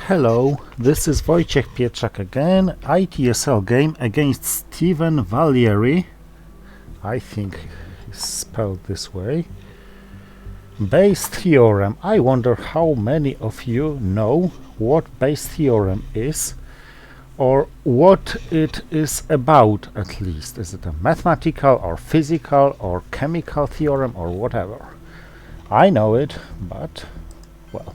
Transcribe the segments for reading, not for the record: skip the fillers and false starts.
Hello, this is Wojciech Pietrzak again, ITSL game against Steven Valliere. I think it's spelled this way. Bayes theorem. I wonder how many of you know what Bayes theorem is, or what it is about at least. Is it a mathematical or physical or chemical theorem or whatever? I know it, but well.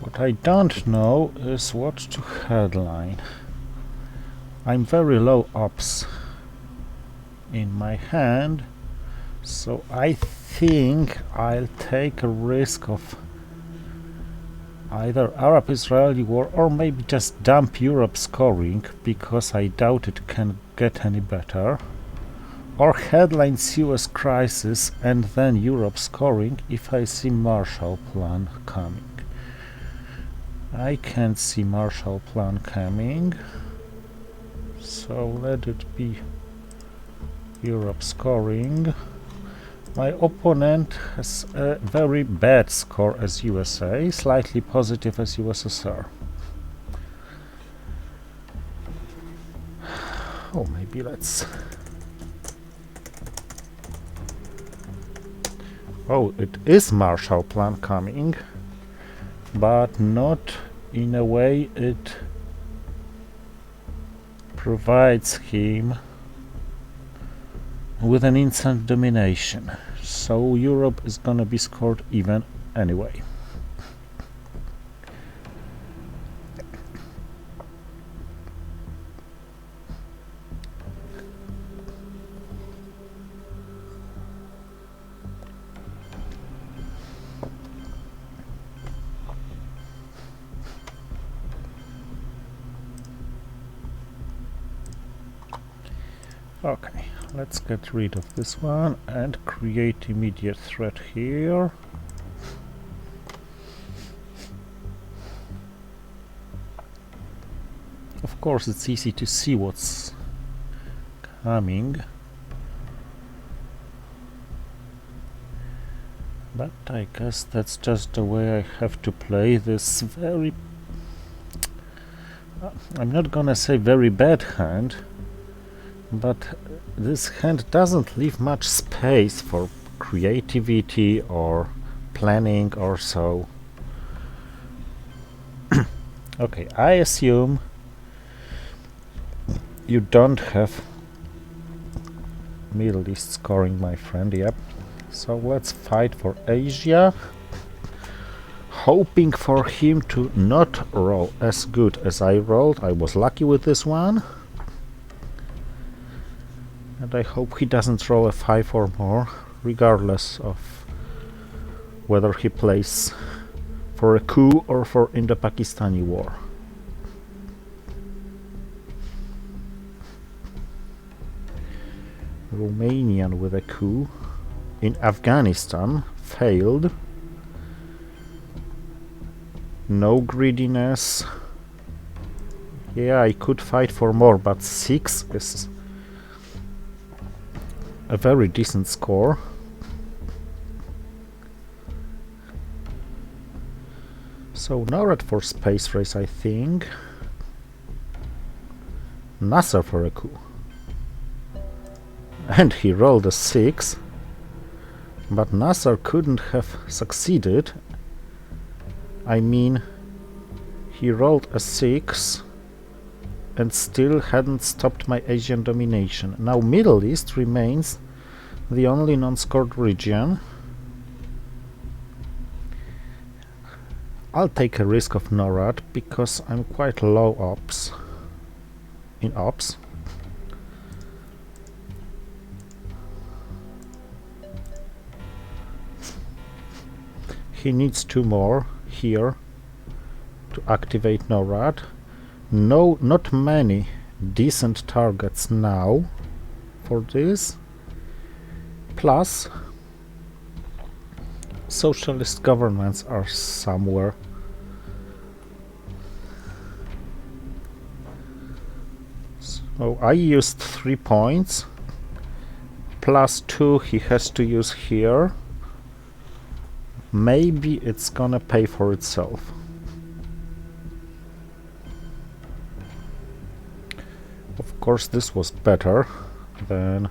What I don't know is what to headline. I'm very low ops in my hand, so I think I'll take a risk of either Arab-Israeli war or maybe just dump Europe scoring, because I doubt it can get any better, or headline Suez crisis and then Europe scoring if I see Marshall Plan coming. I can't see Marshall Plan coming, so let it be Europe scoring. My opponent has a very bad score as USA, slightly positive as USSR. Oh, maybe let's... Oh, it is Marshall Plan coming, but not in a way it provides him with an instant domination. So Europe is gonna be scored even anyway. Okay, let's get rid of this one and create immediate threat here. Of course, it's easy to see what's coming, but I guess that's just the way I have to play this very... I'm not gonna say very bad hand, but this hand doesn't leave much space for creativity or planning or so. Okay, I assume you don't have Middle East scoring, my friend. Yep. So let's fight for Asia, hoping for him to not roll as good as I rolled. I was lucky with this one. And I hope he doesn't roll a 5 or more, regardless of whether he plays for a coup or for Indo-Pakistani war. Romanian with a coup in Afghanistan failed. No greediness. Yeah, I could fight for more, but 6 is a very decent score. So NORAD for space race, I think. Nasser for a coup. And he rolled a 6, but Nasser couldn't have succeeded. I mean, he rolled a 6 and still hadn't stopped my Asian domination. Now Middle East remains the only non-scored region. I'll take a risk of NORAD because I'm quite low ops in ops. He needs 2 more here to activate NORAD. No, not many decent targets now for this. Plus, socialist governments are somewhere. So I used 3 points, plus 2 he has to use here. maybe it's gonna pay for itself. Of course, this was better than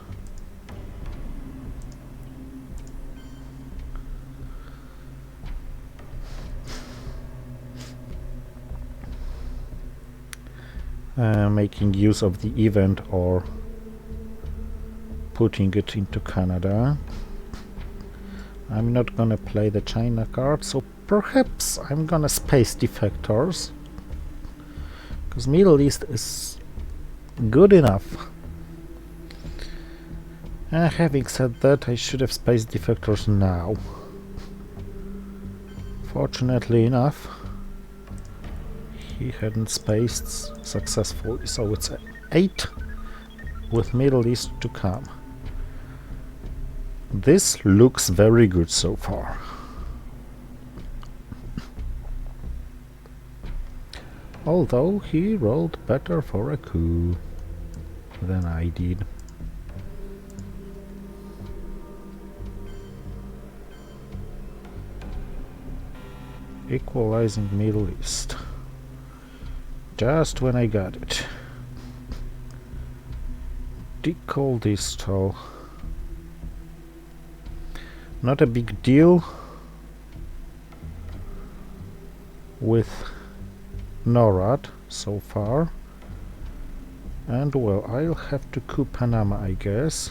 making use of the event or putting it into Canada. I'm not gonna play the China card, so perhaps I'm gonna space defectors, because Middle East is good enough. Having said that, I should have spaced defectors now. Fortunately enough, he hadn't spaced successfully, so it's 8 with Middle East to come. This looks very good so far. Although he rolled better for a coup than I did. Equalizing Middle East. Just when I got it. Decol distal. Not a big deal with NORAD so far. And well, I'll have to coup Panama, I guess.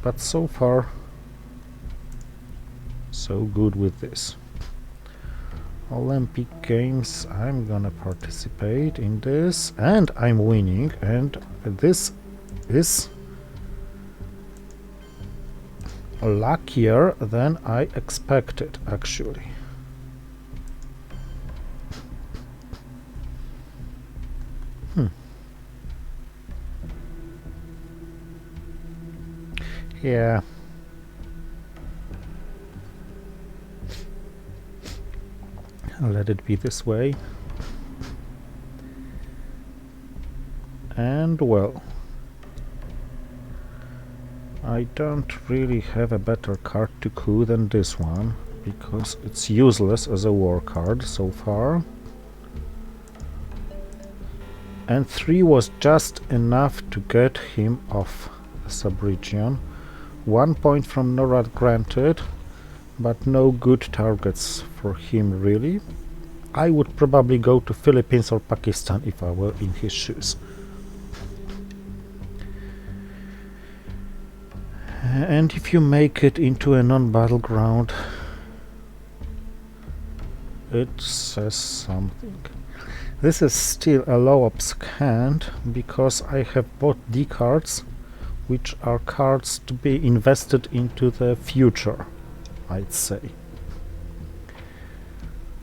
But so far, so good with this. Olympic Games, I'm gonna participate in this, and I'm winning, and this is luckier than I expected, actually. Yeah. Let it be this way. And well, I don't really have a better card to coup than this one, because it's useless as a war card so far. And 3 was just enough to get him off a sub-region. 1 point from NORAD granted, but no good targets for him really. I would probably go to Philippines or Pakistan if I were in his shoes. And if you make it into a non-battleground, it says something. This is still a low-ops hand, because I have bought D cards, which are cards to be invested into the future, I'd say.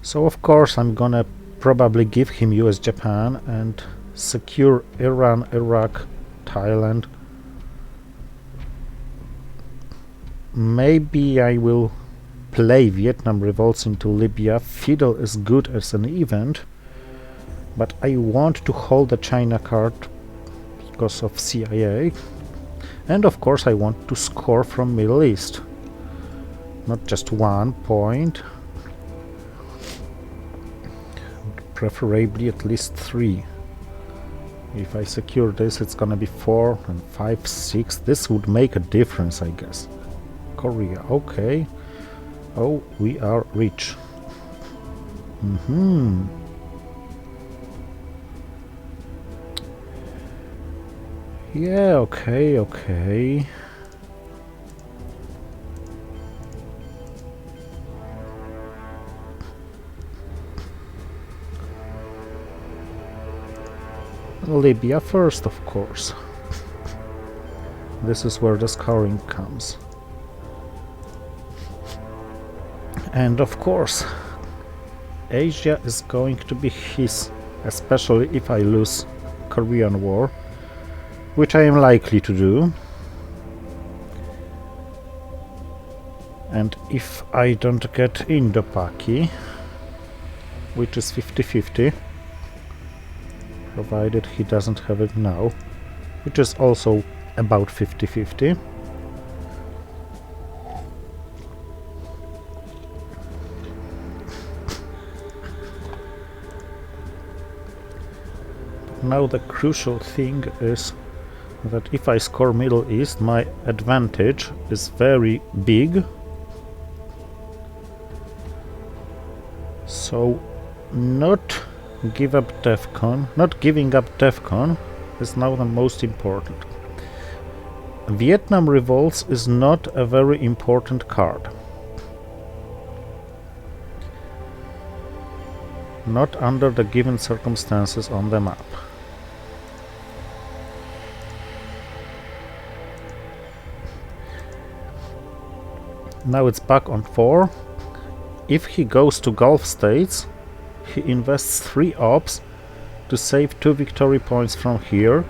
So of course I'm gonna probably give him US-Japan and secure Iran, Iraq, Thailand. Maybe I will play Vietnam revolts into Libya. Fiddle is good as an event, but I want to hold the China card because of CIA. And of course I want to score from Middle East. Not just 1 point. Preferably at least 3. If I secure this, it's gonna be 4 and 5, 6. This would make a difference, I guess. Korea, okay. Oh, we are rich. Yeah, okay. Libya first, of course. This is where the scoring comes. And of course, Asia is going to be his, especially if I lose Korean War, which I am likely to do. And if I don't get Indo-Paki, which is 50-50, provided he doesn't have it now, which is also about 50-50. Now the crucial thing is that if I score Middle East, my advantage is very big. So not giving up DEFCON is now the most important. Vietnam revolts is not a very important card. Not under the given circumstances on the map. Now it's back on 4. If he goes to Gulf states, he invests 3 ops to save 2 victory points from here,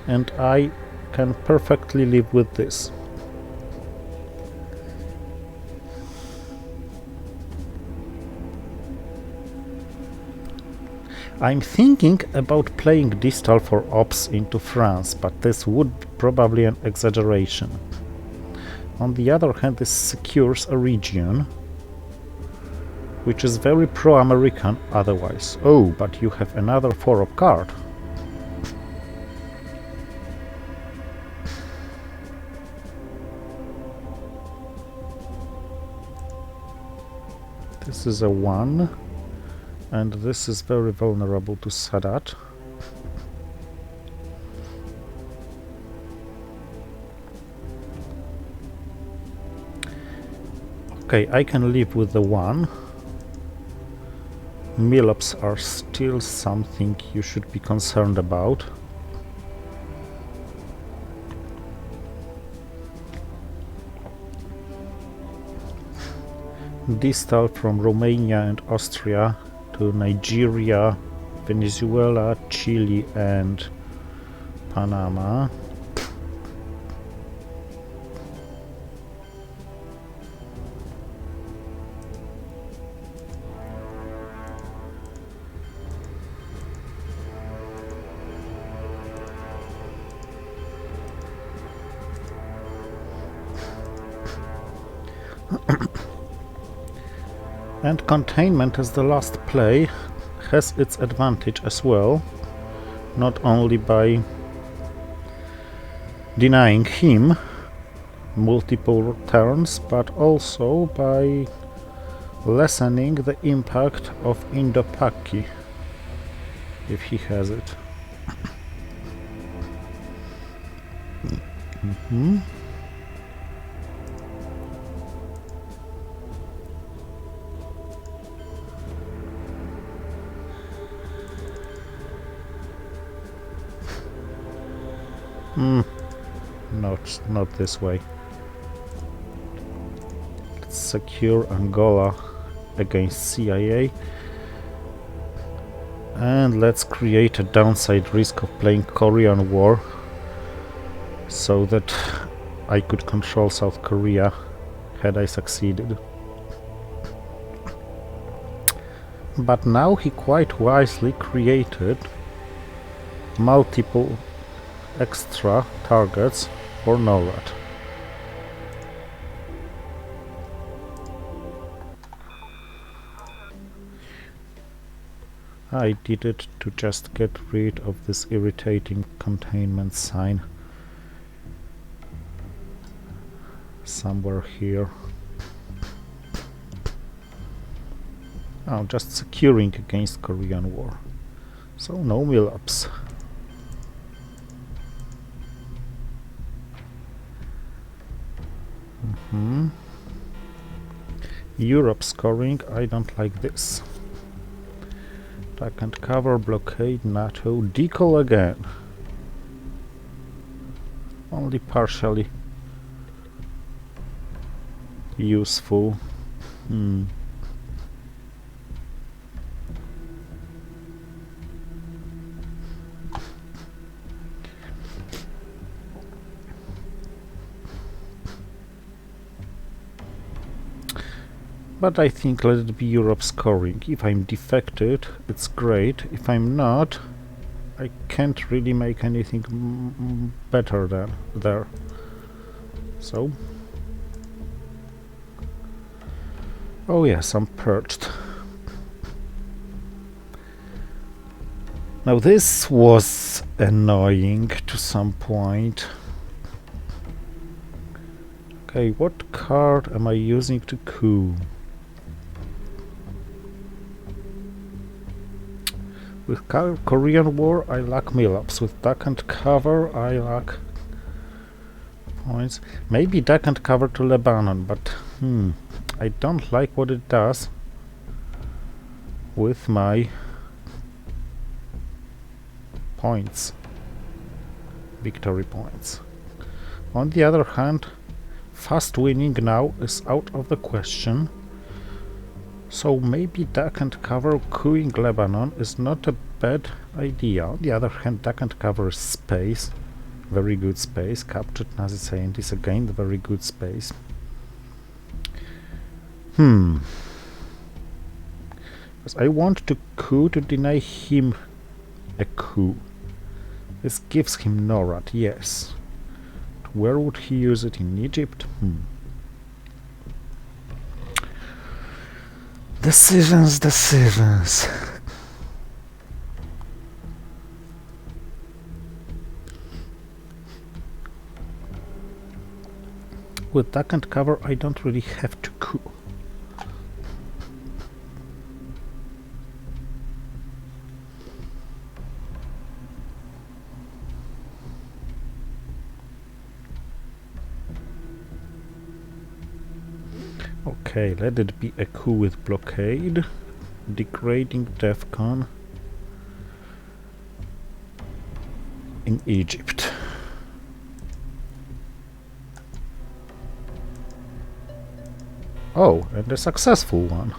and I can perfectly live with this. I'm thinking about playing Distal for ops into France, but this would be probably an exaggeration. On the other hand, this secures a region which is very pro-American otherwise. Oh, but you have another 4-op card. This is a 1, and this is very vulnerable to Sadat. Okay, I can live with the 1. Milops are still something you should be concerned about. Distal from Romania and Austria to Nigeria, Venezuela, Chile and Panama. And containment as the last play has its advantage as well, not only by denying him multiple turns, but also by lessening the impact of Indo-Paki, if he has it. Not this way. Let's secure Angola against CIA, and let's create a downside risk of playing Korean War so that I could control South Korea had I succeeded. But now he quite wisely created multiple extra targets for NORAD. I did it to just get rid of this irritating containment sign somewhere here. Oh, just securing against Korean War. So no mill-ups. Europe scoring, I don't like this. Attack and cover, blockade, NATO, decall again. Only partially useful. But I think let it be Europe scoring. If I'm defected, it's great. If I'm not, I can't really make anything better than there. So, oh yes, I'm purged. Now this was annoying to some point. Okay, what card am I using to coup? With Korean War I lack Milops. With Duck and Cover I lack points. Maybe Duck and Cover to Lebanon, but I don't like what it does with my points, victory points. On the other hand, fast winning now is out of the question, so maybe Duck and Cover couing Lebanon is not a bad idea. On the other hand, Duck and Cover is space, very good space. Captured Nazi scientist, again very good space. Because I want to coup to deny him a coup. This gives him NORAD, yes. But where would he use it? In Egypt? Decisions. With Duck and Cover I don't really have to coup. Okay, let it be a coup with blockade, degrading DEFCON in Egypt. Oh, and a successful one.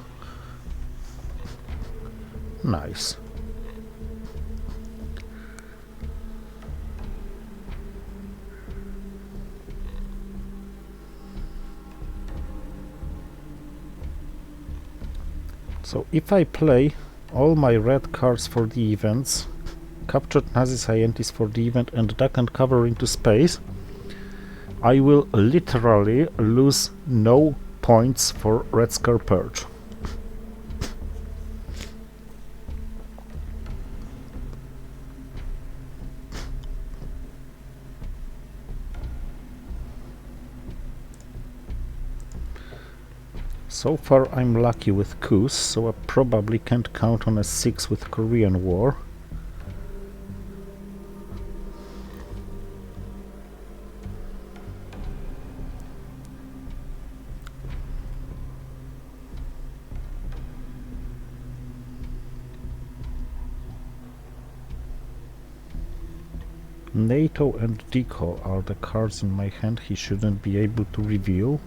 Nice. So if I play all my red cards for the events, captured Nazi scientist for the event and Duck and Cover into space, I will literally lose no points for Red Scare Purge. So far I'm lucky with coups, so I probably can't count on a 6 with Korean War. NATO and Deco are the cards in my hand he shouldn't be able to reveal.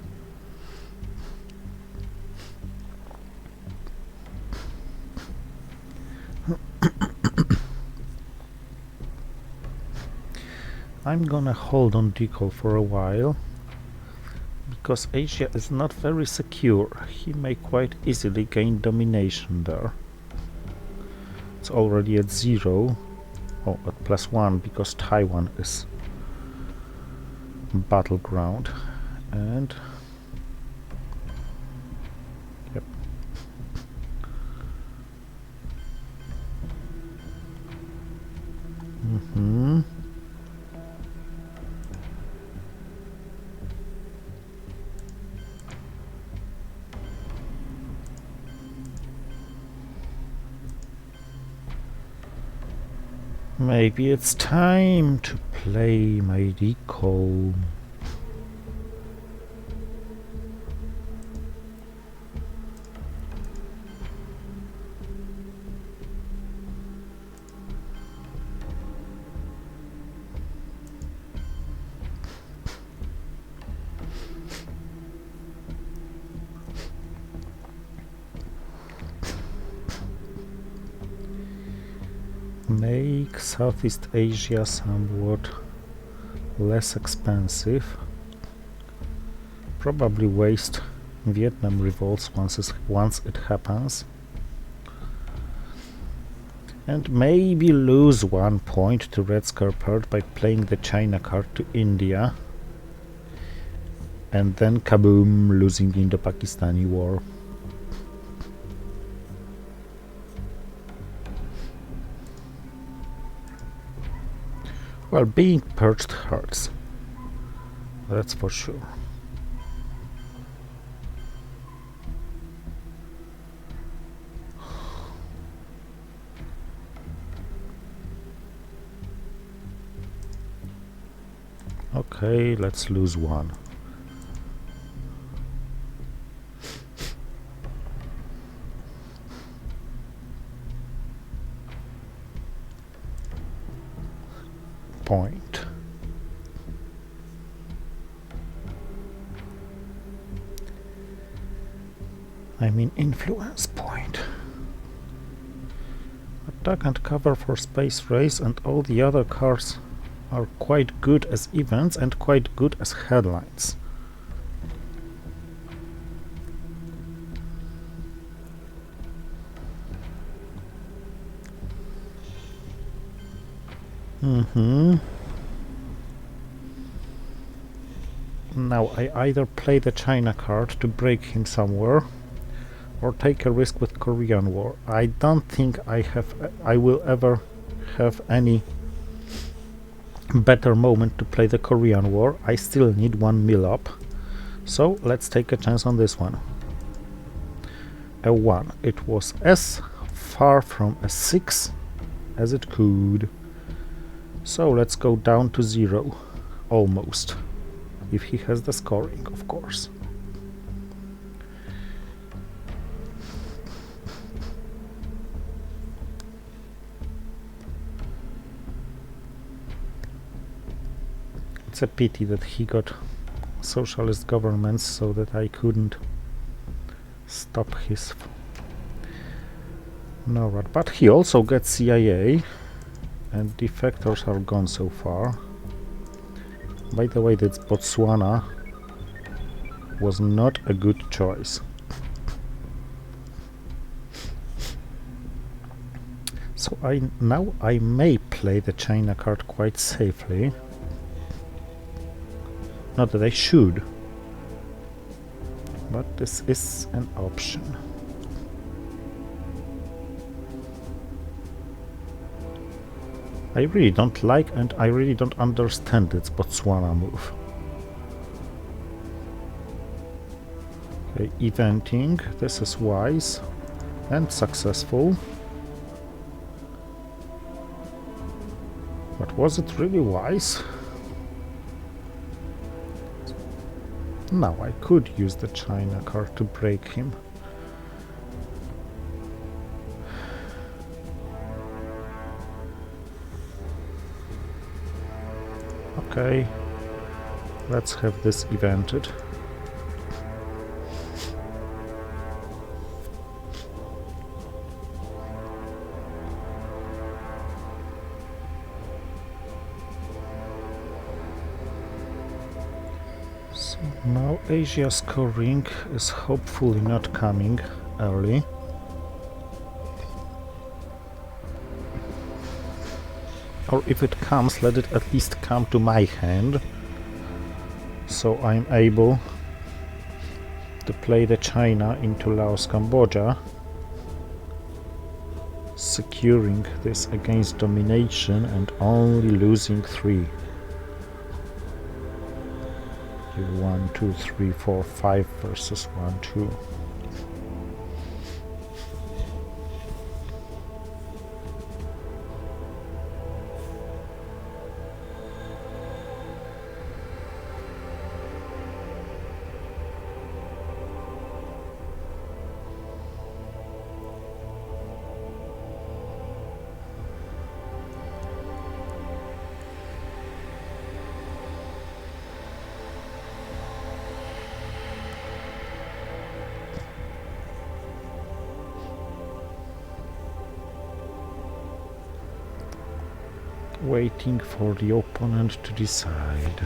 I'm gonna hold on Deco for a while, because Asia is not very secure. He may quite easily gain domination there. It's already at 0. Oh, at +1, because Taiwan is battleground. And yep. Maybe it's time to play my recall. Make Southeast Asia somewhat less expensive. Probably waste Vietnam revolts once it happens. And maybe lose 1 point to Red Scare Purge by playing the China card to India. And then kaboom, losing in the Pakistani war. Well, being perched hurts. That's for sure. Okay, let's lose one. Point. I mean influence point. Attack and cover for space race, and all the other cards are quite good as events and quite good as headlines. Now I either play the China card to break him somewhere, or take a risk with Korean War. I don't think I will ever have any better moment to play the Korean War. I still need 1 mil up, so let's take a chance on this one. A 1. It was as far from a 6 as it could. So let's go down to 0, almost, if he has the scoring, of course. It's a pity that he got socialist governments so that I couldn't stop his NORAD. But he also gets CIA, and defectors are gone so far. By the way, that Botswana was not a good choice. So now I may play the China card quite safely. Not that I should, but this is an option. I really don't like and I really don't understand its Botswana move. Okay, eventing, this is wise and successful. But was it really wise? Now I could use the China card to break him. Okay, let's have this evented. So now Asia scoring is hopefully not coming early. Or if it comes, let it at least come to my hand, so I'm able to play the China into Laos, Cambodia, securing this against domination and only losing 3. 1, 2, 3, 4, 5 versus 1, 2. Waiting for the opponent to decide.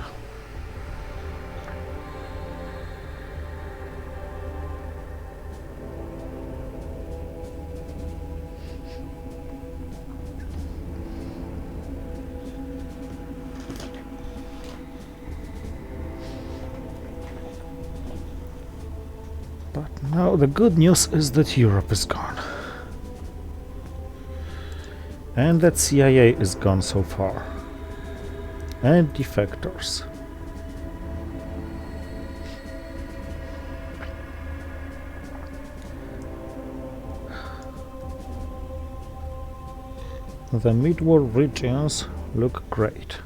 But now the good news is that Europe is gone. And that CIA is gone so far. and defectors. The mid-war regions look great,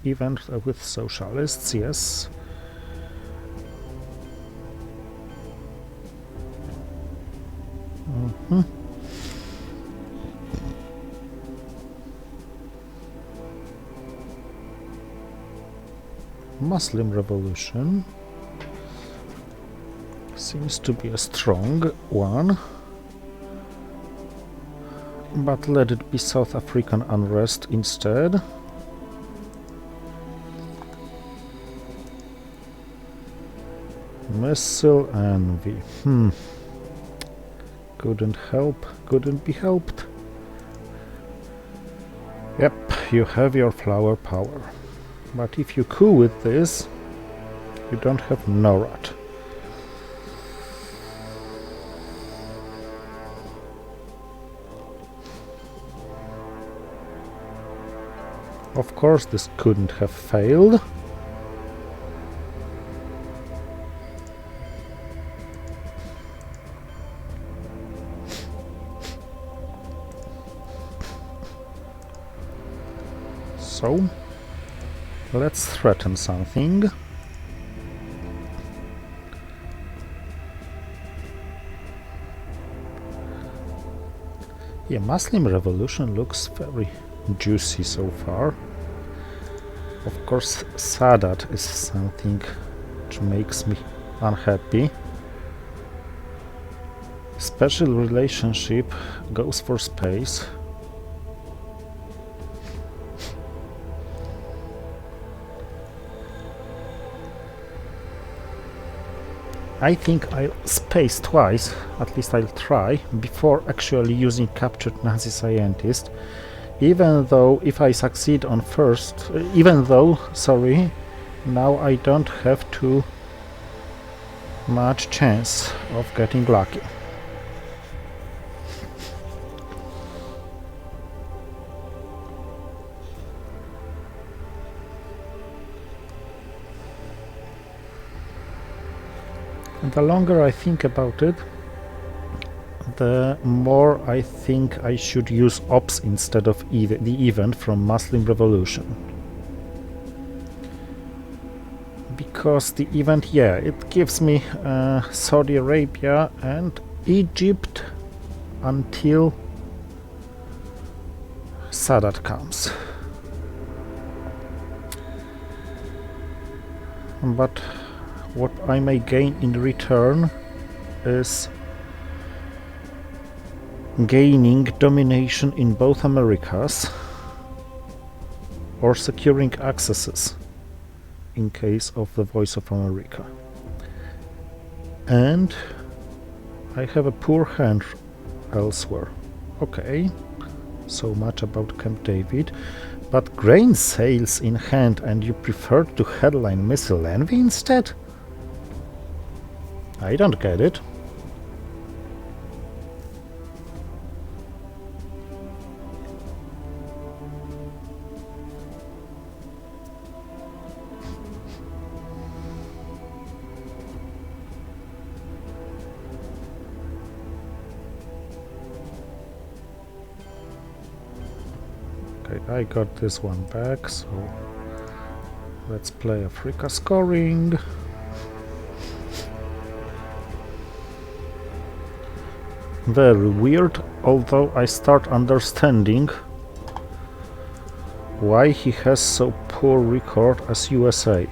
even with socialists, yes. Muslim revolution seems to be a strong one. But let it be South African unrest instead. Missile envy. Couldn't be helped. Yep, you have your flower power. But if you coup with this, you don't have NORAD. Of course, this couldn't have failed. So, let's threaten something. Yeah, Muslim revolution looks very juicy so far. Of course, Sadat is something which makes me unhappy. Special relationship goes for space. I think I'll space twice, at least I'll try, before actually using captured Nazi scientist. Even though if I succeed on first, now I don't have too much chance of getting lucky. And the longer I think about it, the more I think I should use ops instead of the event from Muslim Revolution. Because the event, yeah, it gives me Saudi Arabia and Egypt until Sadat comes. But what I may gain in return is gaining domination in both Americas or securing accesses in case of the Voice of America. And I have a poor hand elsewhere. Okay, so much about Camp David. But grain sales in hand and you prefer to headline missile envy instead? I don't get it. I got this one back, so let's play Africa scoring. Very weird, although I start understanding why he has so poor record as USA.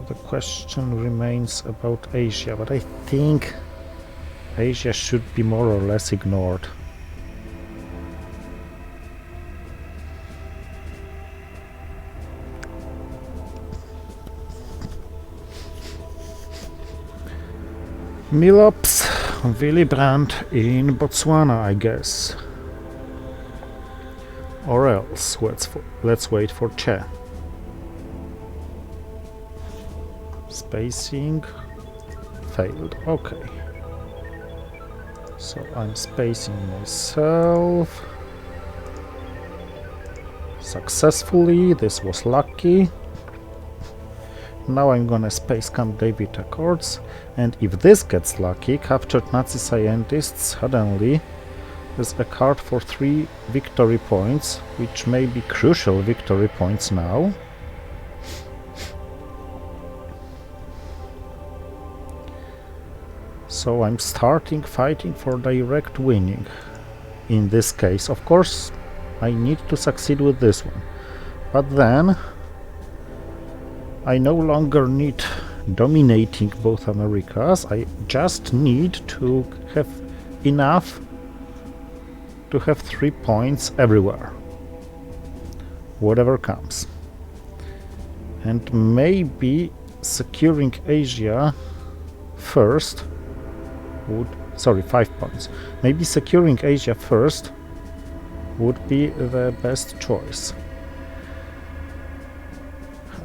The question remains about Asia, but I think Asia should be more or less ignored. Milops, Willy Brandt in Botswana, I guess. Or else, let's wait for Che. Spacing. failed. Okay. So I'm spacing myself. Successfully. This was lucky. Now I'm gonna space Camp David Accords, and if this gets lucky, captured Nazi scientists suddenly is a card for 3 victory points, which may be crucial victory points now. So I'm starting fighting for direct winning. In this case, of course, I need to succeed with this one. But then I no longer need dominating both Americas. I just need to have enough to have 3 points everywhere, whatever comes. And maybe securing Asia first would... sorry, 5 points. Maybe securing Asia first would be the best choice.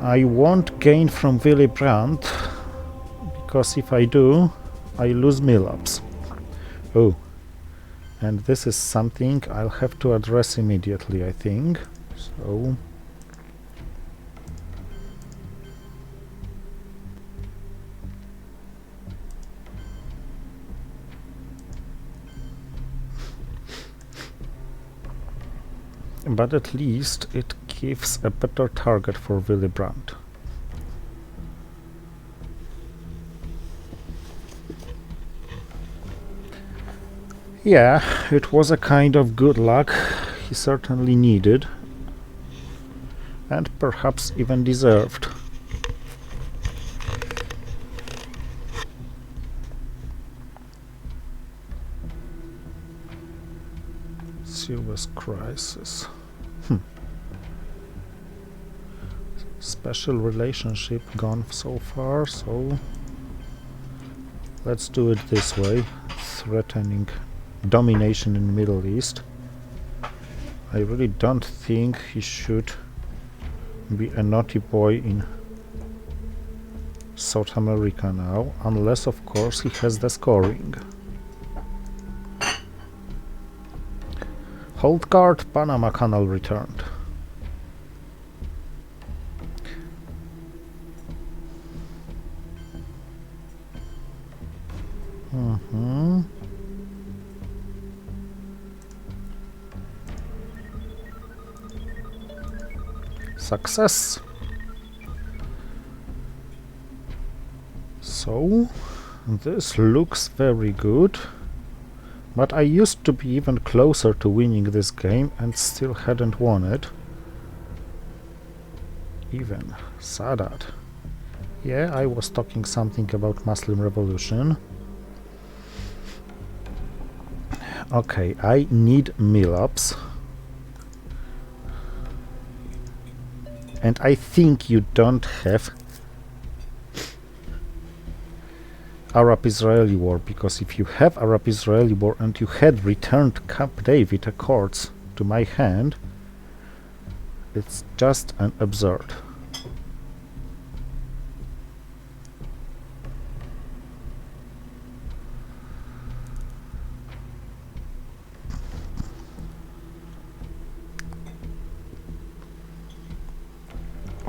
I won't gain from Willy Brandt, because if I do, I lose mill-ups. Oh, and this is something I'll have to address immediately, I think. So... but at least it gives a better target for Willy Brandt. Yeah, it was a kind of good luck he certainly needed, and perhaps even deserved. Suez crisis. Special relationship gone so far, so let's do it this way, threatening domination in Middle East. I really don't think he should be a naughty boy in South America now, unless of course he has the scoring. Hold card, Panama Canal returned. Success. So this looks very good, but I used to be even closer to winning this game and still hadn't won it. Even Sadat. Yeah, I was talking something about Muslim Revolution. Okay, I need mill-ups. And I think you don't have Arab-Israeli war, because if you have Arab-Israeli war and you had returned Camp David Accords to my hand, it's just an absurd.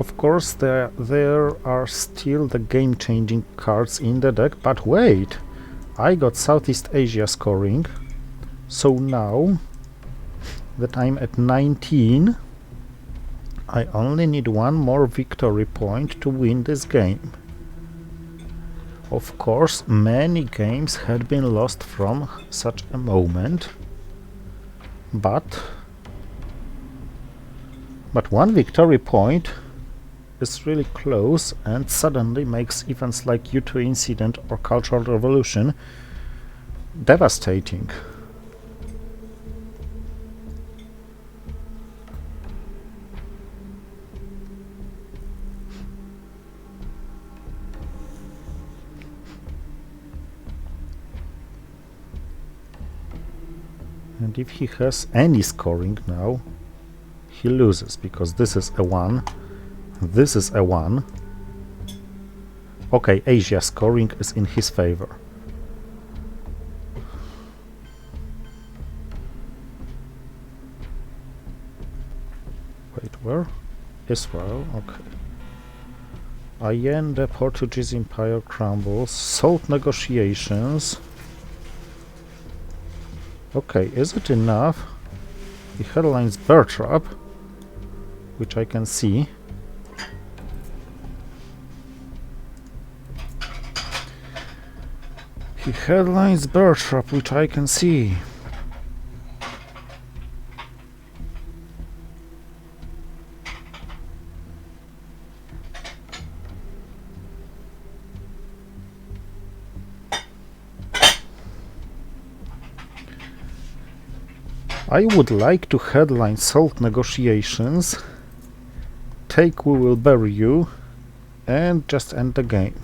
Of course, there are still the game-changing cards in the deck, but wait! I got Southeast Asia scoring, so now that I'm at 19, I only need 1 more victory point to win this game. Of course, many games had been lost from such a moment, but 1 victory point is really close and suddenly makes events like U2 incident or Cultural Revolution devastating. And if he has any scoring now, he loses, because this is a 1. This is a 1, Okay, Asia scoring is in his favor. Wait, where? Israel, okay. Allende, Portuguese Empire crumbles. Salt negotiations. Okay, is it enough? The headlines bear trap, which I can see. The headlines bear trap, which I can see. I would like to headline salt negotiations, take we will bury you, and just end the game.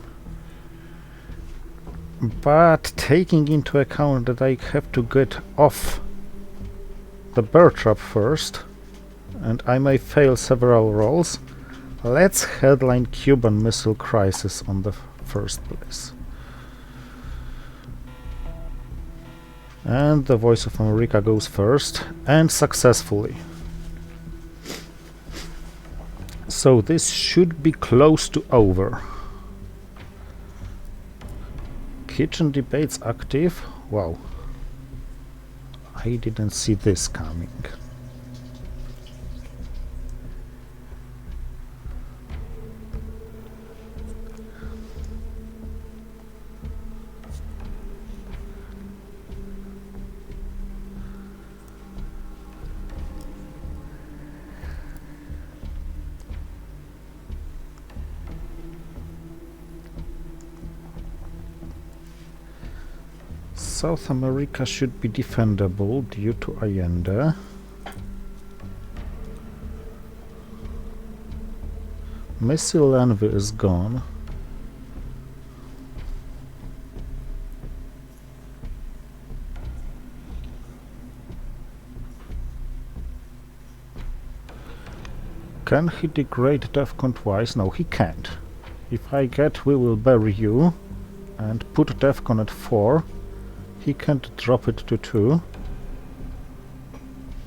But taking into account that I have to get off the bear trap first, and I may fail several rolls, let's headline Cuban Missile Crisis on the first place. And the Voice of America goes first, and successfully. So this should be close to over. Kitchen debates active. Wow. I didn't see this coming. South America should be defendable due to Allende. Missile envy is gone. Can he degrade DEFCON twice? No, he can't. If I get we will bury you and put DEFCON at 4, he can't drop it to 2.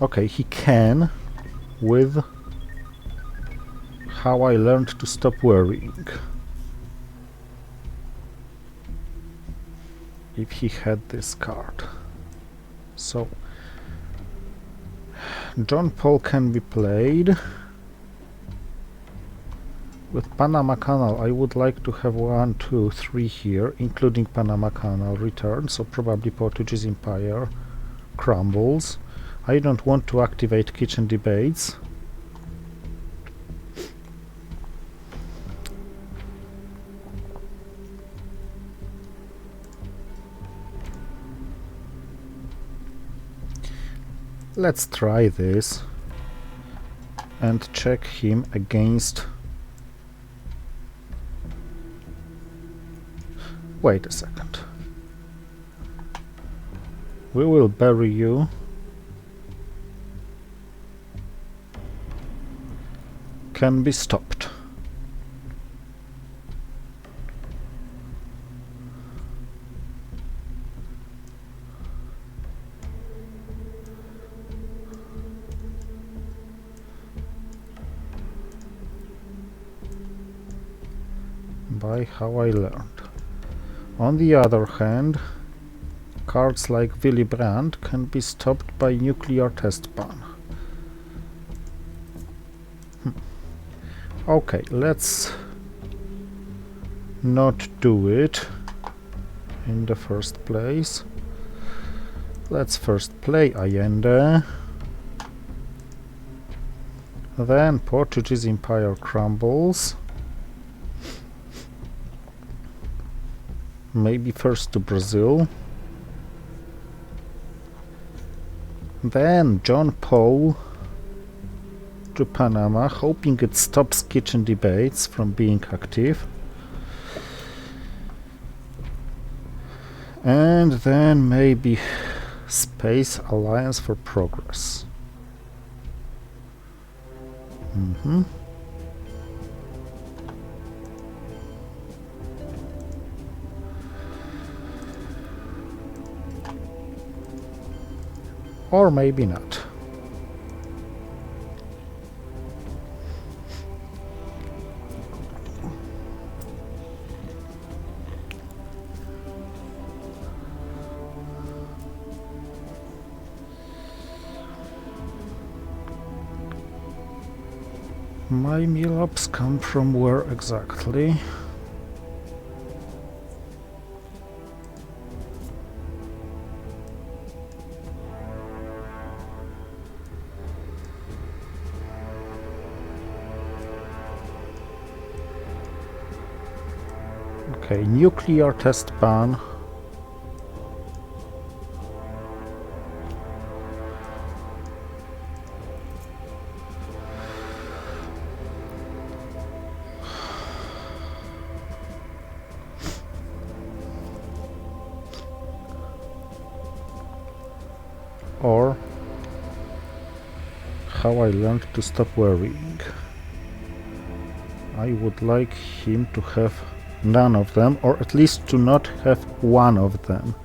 Okay, he can with How I Learned to Stop Worrying. If he had this card. So John Paul can be played. With Panama Canal, I would like to have 1, 2, 3 here, including Panama Canal return, so probably Portuguese Empire crumbles. I don't want to activate kitchen debates. Let's try this and check him against... Wait a second. We will bury you. Can be stopped. By How I Learned. On the other hand, cards like Willy Brandt can be stopped by nuclear test ban. Okay, let's not do it in the first place. Let's first play Allende. Then Portuguese Empire crumbles. Maybe first to Brazil. Then John Paul to Panama, hoping it stops kitchen debates from being active. And then maybe Space Alliance for Progress. Or maybe not. My meal ops come from where exactly? Okay, nuclear test ban. Or how I learned to stop worrying. I would like him to have none of them, or at least to not have one of them.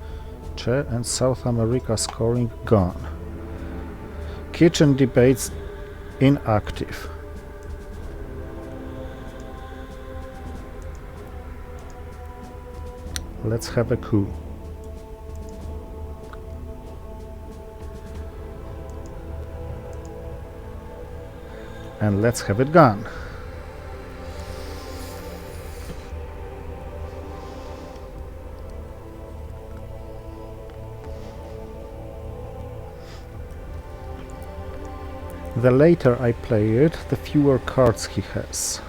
Che and South America scoring gone. Kitchen debates inactive. Let's have a coup. And let's have it gone. The later I play it, the fewer cards he has.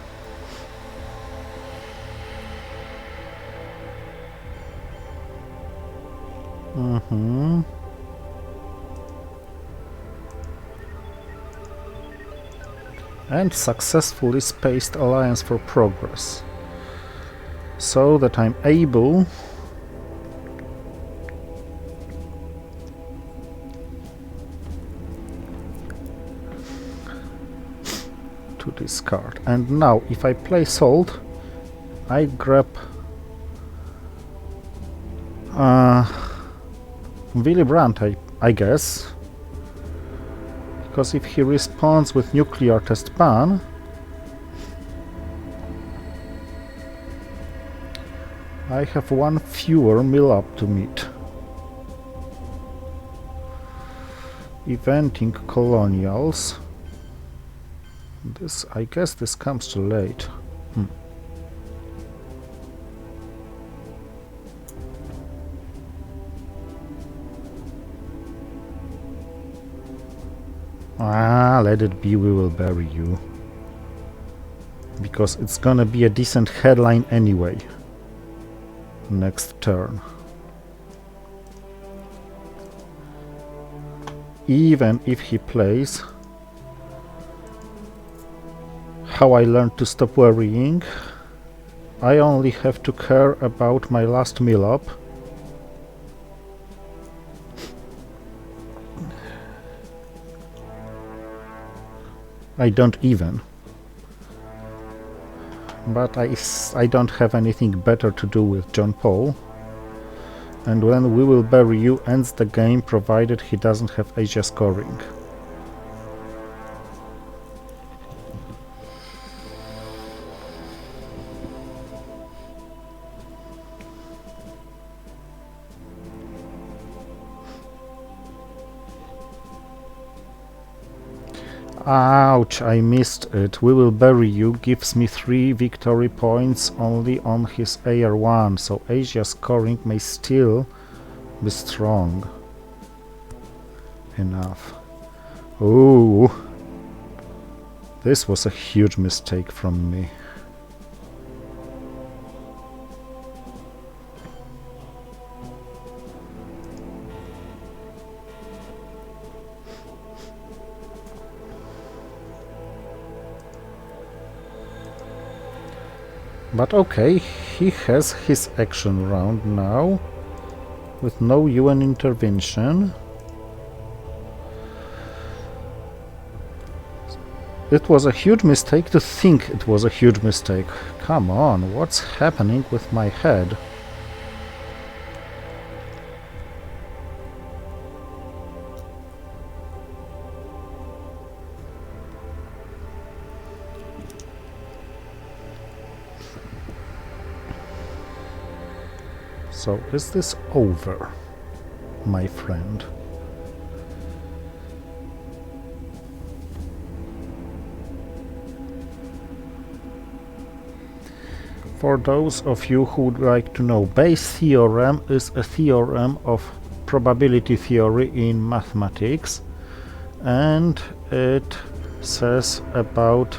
And successfully spaced Alliance for Progress, so that I'm able to discard. And now, if I play Salt, I grab Willy Brandt, I guess. Because if he responds with nuclear test ban, I have one fewer mill up to meet. Eventing colonials. This, I guess this comes too late. Let it be, we will bury you. Because it's gonna be a decent headline anyway. Next turn. Even if he plays How I Learned to Stop Worrying, I only have to care about my last mill up. I don't even. But I don't have anything better to do with John Paul. And when We Will Bury You ends the game, provided he doesn't have Asia scoring. Ouch, I missed it. We Will Bury You gives me 3 victory points only on his AR1, so Asia scoring may still be strong enough. Ooh, this was a huge mistake from me. But okay, he has his action round now, with no UN intervention. It was a huge mistake to think it was a huge mistake. Come on, what's happening with my head? So is this over, my friend? For those of you who would like to know, Bayes' theorem is a theorem of probability theory in mathematics, and it says about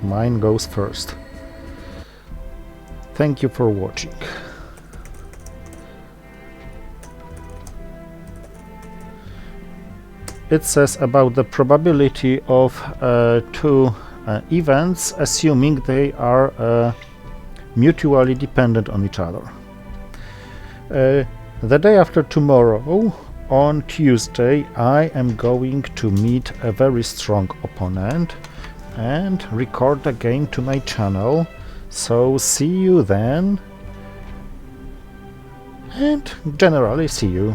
mine goes first. Thank you for watching. It says about the probability of two events, assuming they are mutually dependent on each other. The day after tomorrow, on Tuesday, I am going to meet a very strong opponent and record a game to my channel. So see you then, and generally see you.